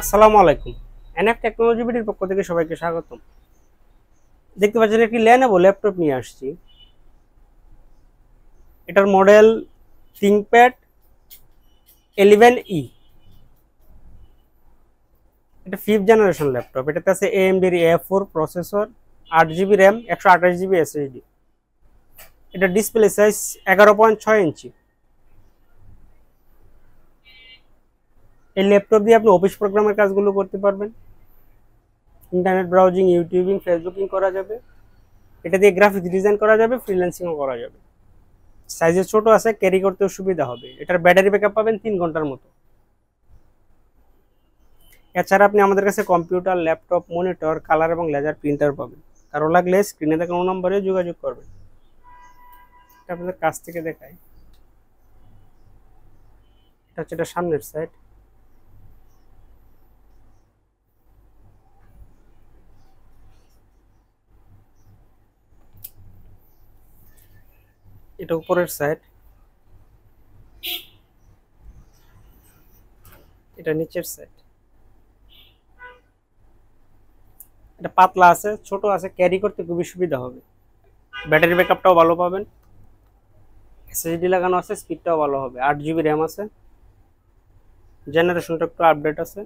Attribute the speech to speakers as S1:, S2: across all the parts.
S1: আসসালামু আলাইকুম। NF technology বিডির পক্ষ থেকে সবাইকে স্বাগতম। দেখতে পাচ্ছেন একটি লেনোভো ল্যাপটপ নিয়ে আসছি। এটার মডেল থিংকপ্যাড 11E। এটা 5th জেনারেশন ল্যাপটপ। এটাতে আছে AMD A4 processor, 8GB RAM, 128GB SSD। এটা ডিসপ্লে সাইজ 11.6 ইঞ্চি। এই ল্যাপটপ দিয়ে আপনি অফিস প্রোগ্রামের কাজগুলো করতে পারবেন। ইন্টারনেট ব্রাউজিং, ইউটিউবিং, ফেসবুকিং করা যাবে। এটা দিয়ে গ্রাফিক্স ডিজাইন করা যাবে, ফ্রিল্যান্সিংও করা যাবে। সাইজে ছোট আছে, ক্যারি করতেও সুবিধা হবে। এটার ব্যাটারি ব্যাকআপ পাবেন 3 ঘন্টার মতো। এছাড়া আপনি আমাদের কাছে কম্পিউটার, ল্যাপটপ, মনিটর, কালার এবং লেজার প্রিন্টার পাবেন। কারো লাগলে স্ক্রিনে দেখানো নম্বরে যোগাযোগ করবেন। এটা আপনাদের কাছ থেকে দেখাই। এটা হচ্ছে এটা সামনের সাইড। এটা উপরের সাইড। এটা নিচের সাইড। এটা পাতলা আছে, ছোট আছে, ক্যারি করতে খুবই সুবিধা হবে। ব্যাটারি ব্যাকআপটাও ভালো পাবেন। এসএসডি লাগানো আছে, স্পিডটাও ভালো হবে। 8GB র্যাম আছে। জেনারেশনটা একটু আপডেট আছে।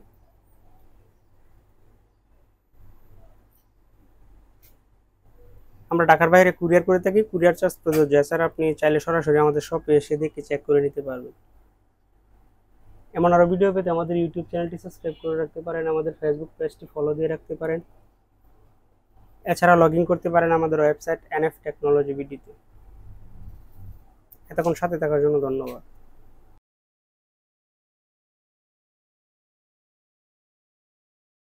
S1: আমরা ঢাকার বাইরে কুরিয়ার করে থাকি, কুরিয়ার চার্জ প্রযোজ্য। এছাড়া আপনি চাইলে সরাসরি আমাদের শপে এসে দেখে চেক করে নিতে পারবেন। এমন আরো ভিডিও পেতে আমাদের ইউটিউব চ্যানেলটি সাবস্ক্রাইব করে রাখতে পারেন, আমাদের ফেসবুক পেজটি ফলো দিয়ে রাখতে পারেন। এছাড়া লগ ইন করতে পারেন আমাদের ওয়েবসাইট এনএফ টেকনোলজি বিডিতে। এতক্ষণ সাথে থাকার জন্য ধন্যবাদ।